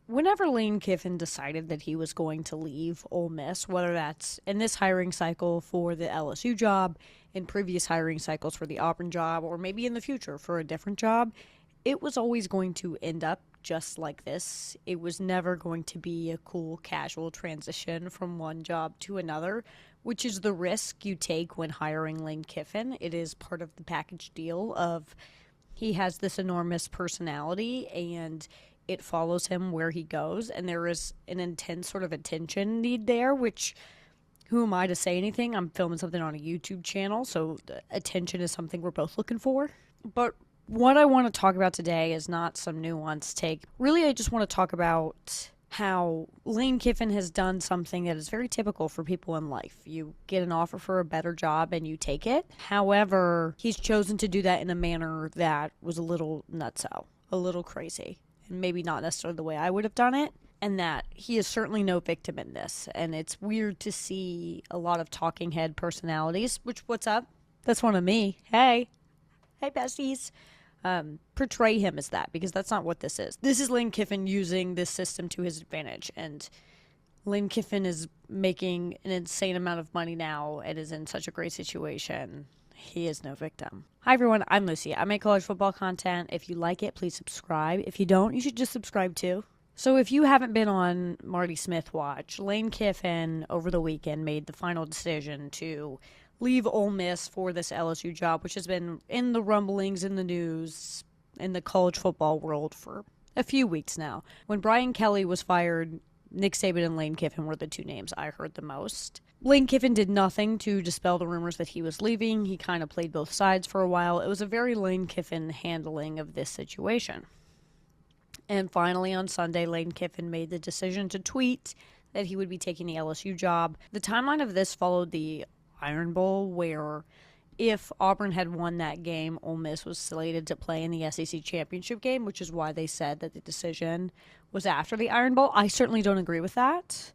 whenever Lane Kiffin decided that he was going to leave Ole Miss, whether that's in this hiring cycle for the LSU job, in previous hiring cycles for the Auburn job, or maybe in the future for a different job, it was always going to end up just like this. It was never going to be a cool, casual transition from one job to another, which is the risk you take when hiring Lane Kiffin. It is part of the package deal of he has this enormous personality and it follows him where he goes, and there is an intense sort of attention need there, which, who am I to say anything? I'm filming something on a YouTube channel, so attention is something we're both looking for. But what I want to talk about today is not some nuanced take. Really, I just want to talk about how Lane Kiffin has done something that is very typical for people in life. You get an offer for a better job and you take it. However, he's chosen to do that in a manner that was a little nutso, a little crazy, and maybe not necessarily the way I would have done it. And that he is certainly no victim in this. And it's weird to see a lot of talking head personalities, which, what's up? That's one of me. Hey besties. Portray him as that, because that's not what this is. This is Lane Kiffin using this system to his advantage, and Lane Kiffin is making an insane amount of money now and is in such a great situation. He is no victim. Hi everyone, I'm Lucy. I make college football content. If you like it, please subscribe. If you don't, you should just subscribe too. So if you haven't been on Marty Smith Watch, Lane Kiffin over the weekend made the final decision to leave Ole Miss for this LSU job, which has been in the rumblings, in the news, in the college football world for a few weeks now. When Brian Kelly was fired, Nick Saban and Lane Kiffin were the two names I heard the most. Lane Kiffin did nothing to dispel the rumors that he was leaving. He kind of played both sides for a while. It was a very Lane Kiffin handling of this situation. And finally, on Sunday, Lane Kiffin made the decision to tweet that he would be taking the LSU job. The timeline of this followed the Iron Bowl, where if Auburn had won that game, Ole Miss was slated to play in the SEC championship game, which is why they said that the decision was after the Iron Bowl. I certainly don't agree with that.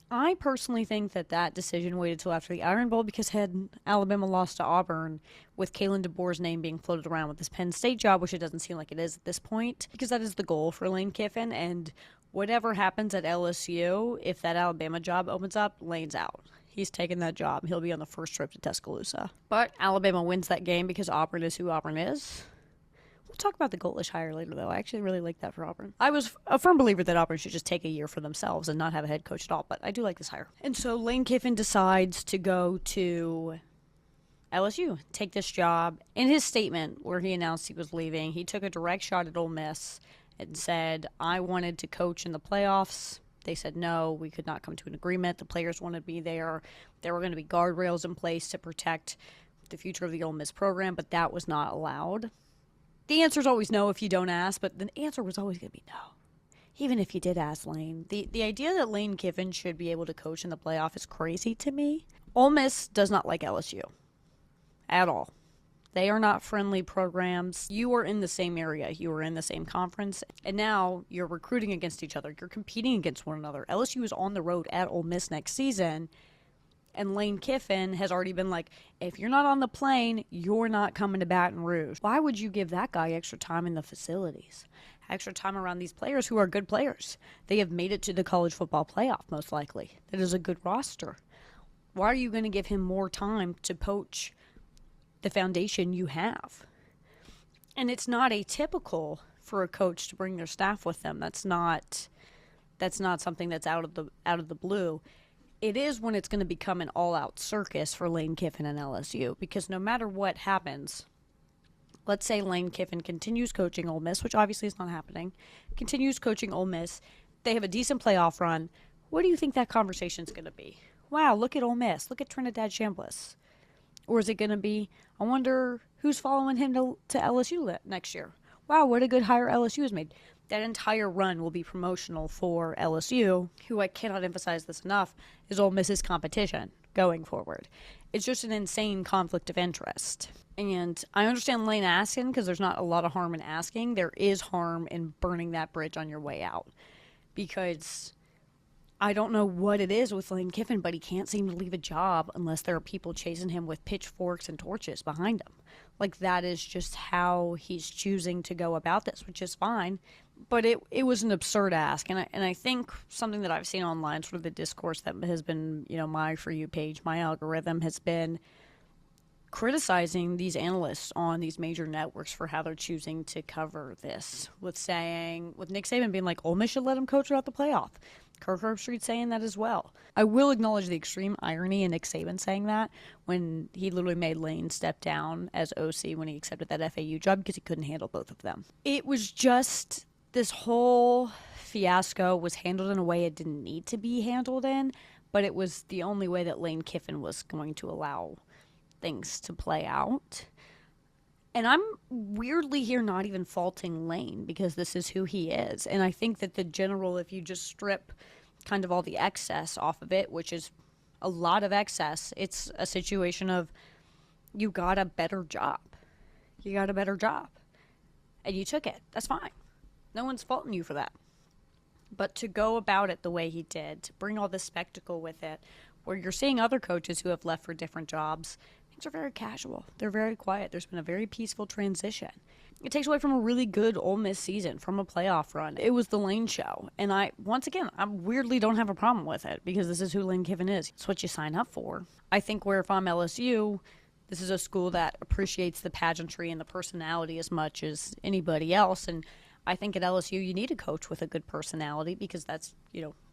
I personally think that that decision waited till after the Iron Bowl, because had Alabama lost to Auburn, with Kalen DeBoer's name being floated around with this Penn State job, which it doesn't seem like it is at this point, because that is the goal for Lane Kiffin, and whatever happens at LSU, if that Alabama job opens up, Lane's out. He's taking that job. He'll be on the first trip to Tuscaloosa. But Alabama wins that game because Auburn is who Auburn is. We'll talk about the Goldlish hire later, though. I actually really like that for Auburn. I was a firm believer that Auburn should just take a year for themselves and not have a head coach at all, but I do like this hire. And so Lane Kiffin decides to go to LSU, take this job. In his statement where he announced he was leaving, he took a direct shot at Ole Miss and said, I wanted to coach in the playoffs. They said no, we could not come to an agreement. The players wanted to be there. There were going to be guardrails in place to protect the future of the Ole Miss program, but that was not allowed. The answer is always no if you don't ask, but the answer was always going to be no, even if you did ask Lane. The idea that Lane Kiffin should be able to coach in the playoff is crazy to me. Ole Miss does not like LSU at all. They are not friendly programs. You are in the same area. You are in the same conference. And now you're recruiting against each other. You're competing against one another. LSU is on the road at Ole Miss next season. And Lane Kiffin has already been like, if you're not on the plane, you're not coming to Baton Rouge. Why would you give that guy extra time in the facilities? Extra time around these players who are good players. They have made it to the college football playoff, most likely. That is a good roster. Why are you going to give him more time to poach the foundation you have? And it's not atypical for a coach to bring their staff with them. That's not something that's out of the blue. It is when it's going to become an all-out circus for Lane Kiffin and LSU, because no matter what happens, let's say Lane Kiffin continues coaching Ole Miss, which obviously is not happening, continues coaching Ole Miss, they have a decent playoff run. What do you think that conversation is going to be? Wow, look at Ole Miss, look at Trinidad Chambliss. Or is it going to be, I wonder who's following him to LSU next year? Wow, what a good hire LSU has made. That entire run will be promotional for LSU, who, I cannot emphasize this enough, is Ole Miss's competition going forward. It's just an insane conflict of interest. And I understand Lane asking, because there's not a lot of harm in asking. There is harm in burning that bridge on your way out. Because I don't know what it is with Lane Kiffin, but he can't seem to leave a job unless there are people chasing him with pitchforks and torches behind him. Like, that is just how he's choosing to go about this, which is fine. But it was an absurd ask, and I think something that I've seen online, sort of the discourse that has been, my For You page, my algorithm has been criticizing these analysts on these major networks for how they're choosing to cover this, with Nick Saban being like, Ole Miss should let him coach without the playoff. Kirk Herbstreit saying that as well. I will acknowledge the extreme irony in Nick Saban saying that when he literally made Lane step down as OC when he accepted that FAU job because he couldn't handle both of them. It was just, this whole fiasco was handled in a way it didn't need to be handled in, but it was the only way that Lane Kiffin was going to allow things to play out. And I'm weirdly here not even faulting Lane because this is who he is. And I think that the general, if you just strip kind of all the excess off of it, which is a lot of excess, it's a situation of you got a better job. You got a better job. And you took it. That's fine. No one's faulting you for that. But to go about it the way he did, to bring all this spectacle with it, where you're seeing other coaches who have left for different jobs, things are very casual. They're very quiet. There's been a very peaceful transition. It takes away from a really good Ole Miss season, from a playoff run. It was the Lane show. And I weirdly don't have a problem with it because this is who Lane Kiffin is. It's what you sign up for. I think where if I'm LSU, this is a school that appreciates the pageantry and the personality as much as anybody else. And I think at LSU you need a coach with a good personality because that's,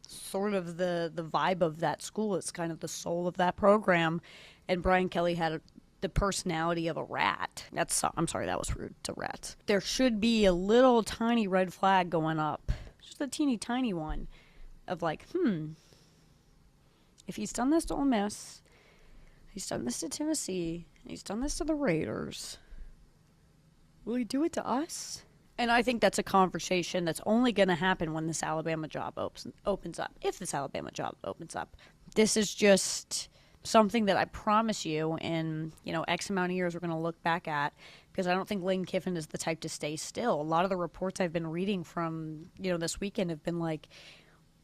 sort of the vibe of that school. It's kind of the soul of that program. And Brian Kelly had the personality of a rat. I'm sorry, that was rude to rats. There should be a little tiny red flag going up, just a teeny tiny one, of like, if he's done this to Ole Miss, he's done this to Tennessee, and he's done this to the Raiders, will he do it to us? And I think that's a conversation that's only going to happen when this Alabama job opens up. If this Alabama job opens up. This is just something that I promise you in, X amount of years we're going to look back at, because I don't think Lane Kiffin is the type to stay still. A lot of the reports I've been reading from, this weekend have been like,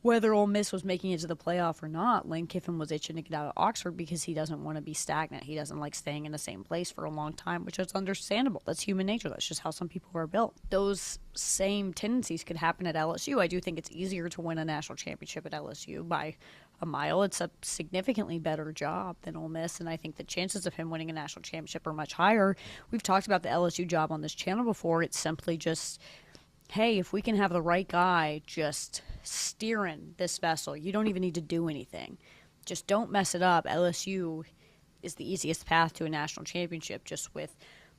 whether Ole Miss was making it to the playoff or not, Lane Kiffin was itching to get out of Oxford because he doesn't want to be stagnant. He doesn't like staying in the same place for a long time, which is understandable. That's human nature. That's just how some people are built. Those same tendencies could happen at LSU. I do think it's easier to win a national championship at LSU by a mile. It's a significantly better job than Ole Miss, and I think the chances of him winning a national championship are much higher. We've talked about the LSU job on this channel before. It's simply just, hey, if we can have the right guy just steering this vessel, you don't even need to do anything. Just don't mess it up. LSU is the easiest path to a national championship just with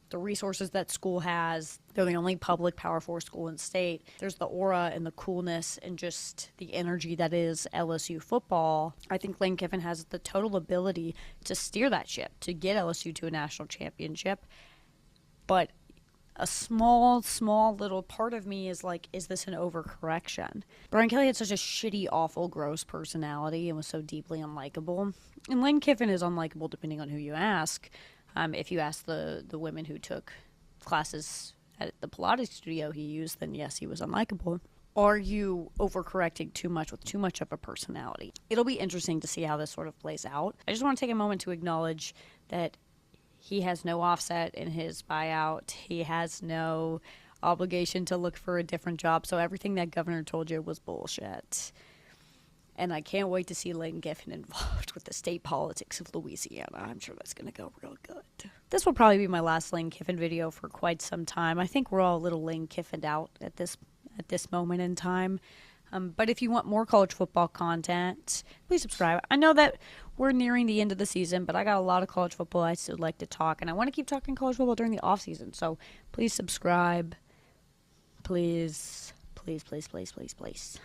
the resources that school has. They're the only public Power 4 school in the state. There's the aura and the coolness and just the energy that is LSU football. I think Lane Kiffin has the total ability to steer that ship, to get LSU to a national championship. But a small little part of me is like, is this an overcorrection? Brian Kelly had such a shitty, awful, gross personality and was so deeply unlikable. And Lane Kiffin is unlikable depending on who you ask. If you ask the women who took classes at the Pilates studio he used, then yes, he was unlikable. Are you overcorrecting too much with too much of a personality? It'll be interesting to see how this sort of plays out. I just want to take a moment to acknowledge that he has no offset in his buyout. He has no obligation to look for a different job. So everything that governor told you was bullshit. And I can't wait to see Lane Kiffin involved with the state politics of Louisiana. I'm sure that's going to go real good. This will probably be my last Lane Kiffin video for quite some time. I think we're all a little Lane Kiffined out at this moment in time. But if you want more college football content, please subscribe. I know that we're nearing the end of the season, but I got a lot of college football I still like to talk, and I want to keep talking college football during the off season. So please subscribe. Please, please, please, please, please, please.